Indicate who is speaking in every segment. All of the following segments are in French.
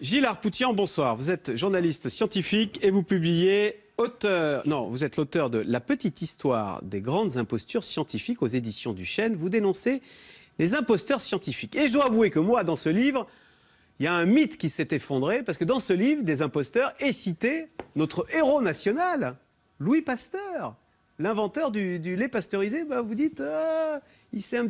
Speaker 1: Gilles Arpoutian, bonsoir. Vous êtes journaliste scientifique et vous publiez vous êtes l'auteur de La petite histoire des grandes impostures scientifiques aux éditions du Chêne. Vous dénoncez les imposteurs scientifiques. Et je dois avouer que moi, dans ce livre, il y a un mythe qui s'est effondré parce que dans ce livre, des imposteurs est cité notre héros national, Louis Pasteur, l'inventeur du lait pasteurisé. Vous dites, il s'est un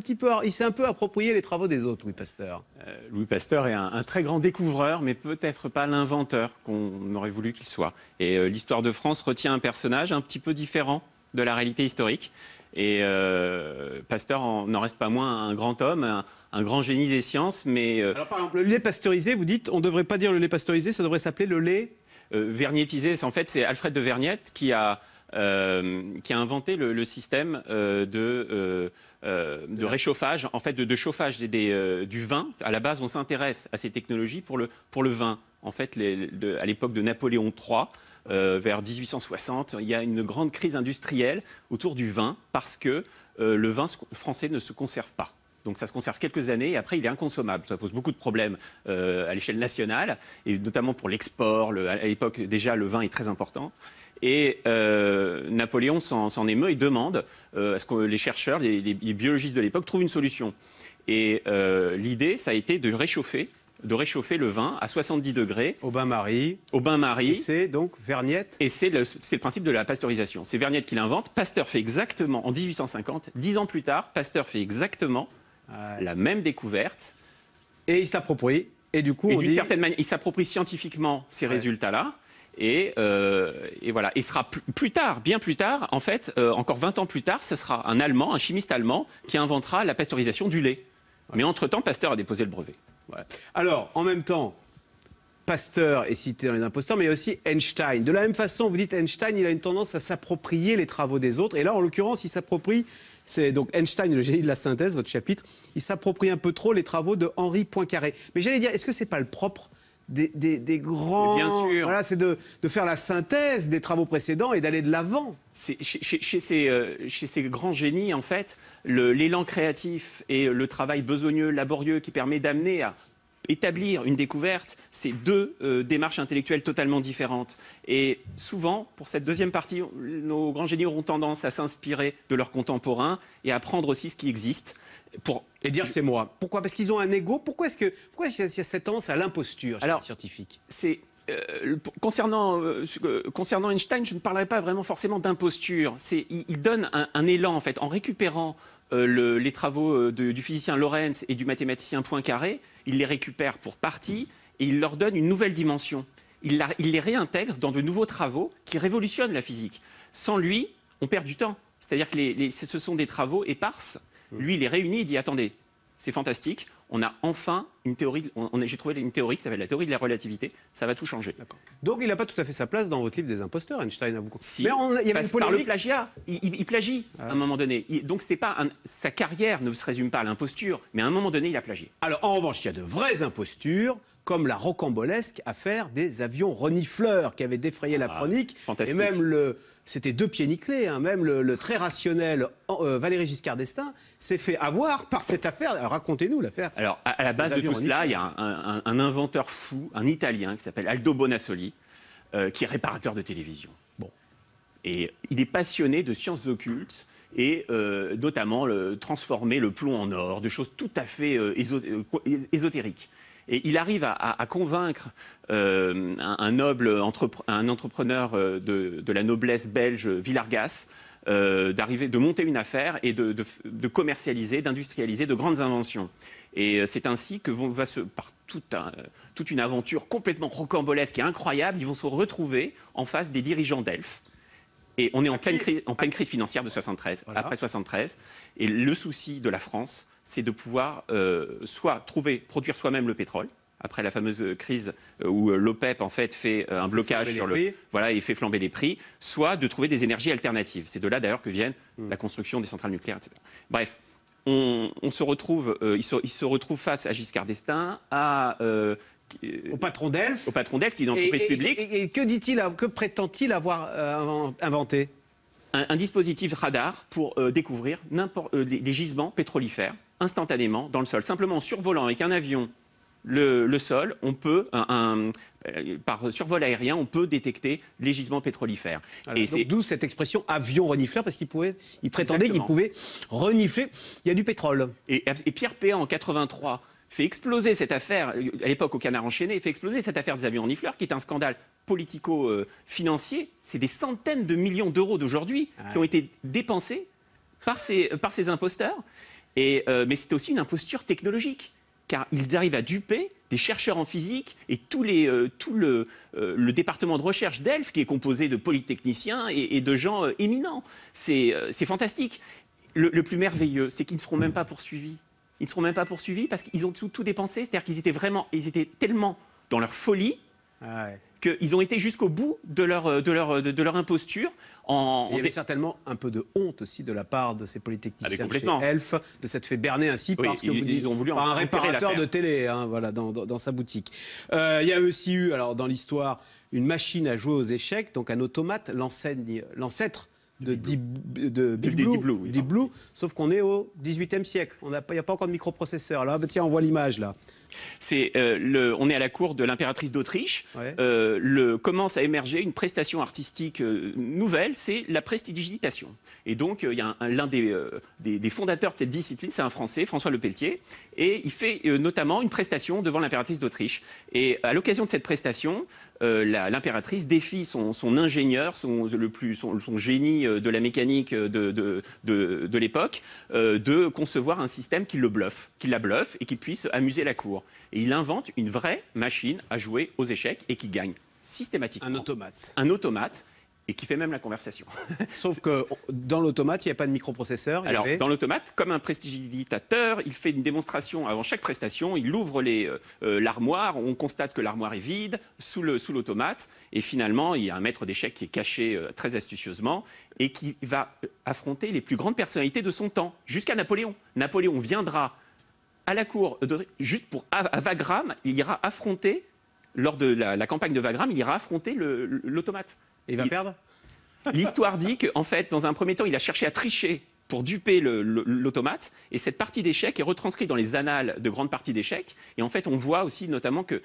Speaker 1: peu approprié les travaux des autres, Louis Pasteur.
Speaker 2: Louis Pasteur est un très grand découvreur, mais peut-être pas l'inventeur qu'on aurait voulu qu'il soit. Et l'histoire de France retient un personnage un petit peu différent de la réalité historique. Et Pasteur n'en reste pas moins un grand homme, un grand génie des sciences. Mais
Speaker 1: alors, par exemple, le lait pasteurisé, vous dites, on ne devrait pas dire le lait pasteurisé, ça devrait s'appeler le lait
Speaker 2: vergnétisé. En fait, c'est Alfred de Vergniette qui a inventé le système de réchauffage, en fait, de chauffage du vin. À la base, on s'intéresse à ces technologies pour le vin. En fait, à l'époque de Napoléon III, vers 1860, il y a une grande crise industrielle autour du vin parce que le vin français ne se conserve pas. Donc ça se conserve quelques années et après il est inconsommable. Ça pose beaucoup de problèmes à l'échelle nationale et notamment pour l'export. À l'époque déjà le vin est très important. Et Napoléon s'en émeut et demande à ce que les chercheurs, les biologistes de l'époque trouvent une solution. Et l'idée, ça a été de réchauffer le vin à 70 degrés.
Speaker 1: Au bain-marie. Et c'est donc Vergniette.
Speaker 2: Et c'est le principe de la pasteurisation. C'est Vergniette qui l'invente. Pasteur fait exactement, en 1850, 10 ans plus tard, Pasteur fait exactement la même découverte.
Speaker 1: Et il s'approprie. Et du coup,
Speaker 2: d'une certaine manière, il s'approprie scientifiquement ces résultats-là. Et voilà. Et sera plus tard, bien plus tard, en fait, encore 20 ans plus tard, ce sera un chimiste allemand, qui inventera la pasteurisation du lait. Mais entre-temps, Pasteur a déposé le brevet.
Speaker 1: Ouais. Alors, en même temps, Pasteur est cité dans les imposteurs, mais aussi Einstein. De la même façon, vous dites Einstein, il a une tendance à s'approprier les travaux des autres. Et là, en l'occurrence, il s'approprie, c'est donc Einstein, le génie de la synthèse, votre chapitre, il s'approprie un peu trop les travaux de Henri Poincaré. Mais j'allais dire, est-ce que c'est pas le propre des grands...
Speaker 2: Bien sûr.
Speaker 1: Voilà, c'est de faire la synthèse des travaux précédents et d'aller de l'avant.
Speaker 2: Chez ces grands génies, en fait, l'élan créatif et le travail besogneux, laborieux, qui permet d'amener à établir une découverte, c'est deux démarches intellectuelles totalement différentes. Et souvent, pour cette deuxième partie, nos grands génies auront tendance à s'inspirer de leurs contemporains et à prendre aussi ce qui existe.
Speaker 1: Et dire c'est moi. Pourquoi? Parce qu'ils ont un ego. Pourquoi est-ce qu'il y a cette tendance à l'imposture chez les scientifiques?
Speaker 2: Concernant Einstein, je ne parlerai pas vraiment forcément d'imposture. Il donne un élan, en fait, en récupérant les travaux du physicien Lorentz et du mathématicien Poincaré. Il les récupère pour partie et il leur donne une nouvelle dimension. Il les réintègre dans de nouveaux travaux qui révolutionnent la physique. Sans lui, on perd du temps. C'est-à-dire que ce sont des travaux éparses. Lui, il les réunit et dit « Attendez, c'est fantastique, on a enfin une théorie, j'ai trouvé une théorie qui s'appelle la théorie de la relativité, ça va tout changer. »
Speaker 1: Donc il n'a pas tout à fait sa place dans votre livre des imposteurs, Einstein, à vous.
Speaker 2: Si,
Speaker 1: mais il y avait une polémique.
Speaker 2: Par le plagiat, il plagie à un moment donné. Donc sa carrière ne se résume pas à l'imposture, mais à un moment donné, il a plagié.
Speaker 1: Alors en revanche, il y a de vraies impostures, comme la rocambolesque affaire des avions renifleurs qui avait défrayé la chronique.
Speaker 2: Fantastique.
Speaker 1: Et même c'était deux pieds nickelés, hein, même le très rationnel Valéry Giscard d'Estaing s'est fait avoir par cette affaire. Racontez-nous l'affaire.
Speaker 2: Alors à la base de tout cela, il y a un inventeur fou, un Italien qui s'appelle Aldo Bonassoli, qui est réparateur de télévision. Bon. Et il est passionné de sciences occultes et notamment transformer le plomb en or, de choses tout à fait ésotériques. Et il arrive à convaincre un entrepreneur de la noblesse belge, Villargas, de monter une affaire et de commercialiser, d'industrialiser de grandes inventions. Et c'est ainsi que par toute une aventure complètement rocambolesque et incroyable, ils vont se retrouver en face des dirigeants d'Elf. Et on est en pleine crise financière de 73, voilà. Après 73. Et le souci de la France, c'est de pouvoir produire soi-même le pétrole. Après la fameuse crise où l'OPEP en fait fait un blocage sur et fait flamber les prix, soit de trouver des énergies alternatives. C'est de là d'ailleurs que viennent la construction des centrales nucléaires, etc. Bref, il se retrouve face à Giscard d'Estaing,
Speaker 1: au patron d'Elf.
Speaker 2: Au patron d'Elf, qui est une entreprise publique.
Speaker 1: Et que prétend-il avoir inventé?
Speaker 2: Un dispositif radar pour découvrir des gisements pétrolifères instantanément dans le sol. Simplement en survolant avec un avion le sol, on peut, par survol aérien, on peut détecter les gisements pétrolifères.
Speaker 1: Voilà, d'où cette expression avion renifleur, parce qu'il prétendait qu'il pouvait renifler. Il y a du pétrole.
Speaker 2: Et Pierre Péan, en 83, fait exploser cette affaire, à l'époque au Canard enchaîné, fait exploser cette affaire des avions renifleurs, qui est un scandale politico-financier. C'est des centaines de millions d'euros d'aujourd'hui qui ont été dépensés par ces imposteurs. Mais c'est aussi une imposture technologique, car ils arrivent à duper des chercheurs en physique et tout le département de recherche d'Elf, qui est composé de polytechniciens et de gens éminents. C'est fantastique. Le plus merveilleux, c'est qu'ils ne seront même pas poursuivis. Ils ne seront même pas poursuivis parce qu'ils ont tout dépensé. C'est-à-dire qu'ils étaient tellement dans leur folie qu'ils ont été jusqu'au bout de leur imposture.
Speaker 1: Il y avait certainement un peu de honte aussi de la part de ces polytechniciens chez Elf, de s'être fait berner ainsi parce que ils ont voulu par un réparateur de télé, voilà, dans sa boutique. Il y a aussi eu, alors, dans l'histoire, une machine à jouer aux échecs, donc un automate, l'ancêtre de Deep Blue, sauf qu'on est au XVIIIe siècle. Il n'y a pas encore de microprocesseur. Là, tiens, on voit l'image là.
Speaker 2: On est à la cour de l'impératrice d'Autriche. Commence à émerger une prestation artistique nouvelle, c'est la prestidigitation. Et donc, il y a l'un des fondateurs de cette discipline, c'est un Français, François Lepelletier, et il fait notamment une prestation devant l'impératrice d'Autriche. Et à l'occasion de cette prestation, l'impératrice défie son ingénieur, son génie de la mécanique de l'époque, de concevoir un système qui la bluffe et qui puisse amuser la cour. Et il invente une vraie machine à jouer aux échecs et qui gagne systématiquement. Un automate. Et qui fait même la conversation.
Speaker 1: Sauf que dans l'automate, il n'y a pas de microprocesseur.
Speaker 2: Alors, dans l'automate, comme un prestidigitateur, il fait une démonstration avant chaque prestation. Il ouvre l'armoire. On constate que l'armoire est vide sous l'automate. Et finalement, il y a un maître d'échecs qui est caché très astucieusement et qui va affronter les plus grandes personnalités de son temps, jusqu'à Napoléon. Napoléon viendra à la cour, juste à Wagram, il ira affronter, lors de la campagne de Wagram, il ira affronter l'automate.
Speaker 1: Et il va perdre ?
Speaker 2: L'histoire dit qu'en fait, dans un premier temps, il a cherché à tricher pour duper l'automate. Et cette partie d'échecs est retranscrite dans les annales de grandes parties d'échecs. Et en fait, on voit aussi notamment que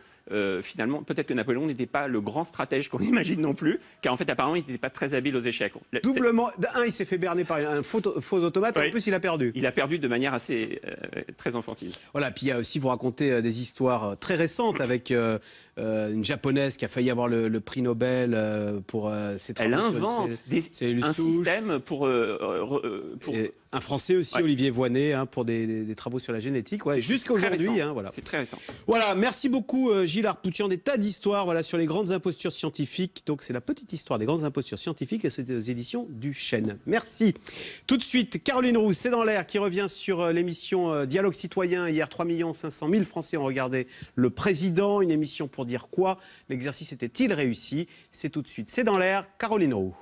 Speaker 2: finalement, peut-être que Napoléon n'était pas le grand stratège qu'on imagine non plus, car en fait, apparemment, il n'était pas très habile aux échecs.
Speaker 1: Doublement, il s'est fait berner par un faux automate, et en plus, il a perdu.
Speaker 2: Il a perdu de manière assez très enfantine.
Speaker 1: Voilà, puis il y a aussi, vous racontez des histoires très récentes avec une japonaise qui a failli avoir le prix Nobel pour ses travaux.
Speaker 2: Elle invente un système pour
Speaker 1: un Français aussi, Olivier Voynet, pour des travaux sur la génétique. Jusqu'à aujourd'hui. Voilà.
Speaker 2: C'est très récent.
Speaker 1: Voilà, merci beaucoup Gilles Arpoutian, des tas d'histoires sur les grandes impostures scientifiques. Donc c'est la petite histoire des grandes impostures scientifiques et c'est des éditions du Chêne. Merci. Tout de suite, Caroline Roux, C'est dans l'air qui revient sur l'émission Dialogue citoyen. Hier, 3 500 000 Français ont regardé Le Président, une émission pour dire quoi? L'exercice était-il réussi? C'est tout de suite. C'est dans l'air, Caroline Roux.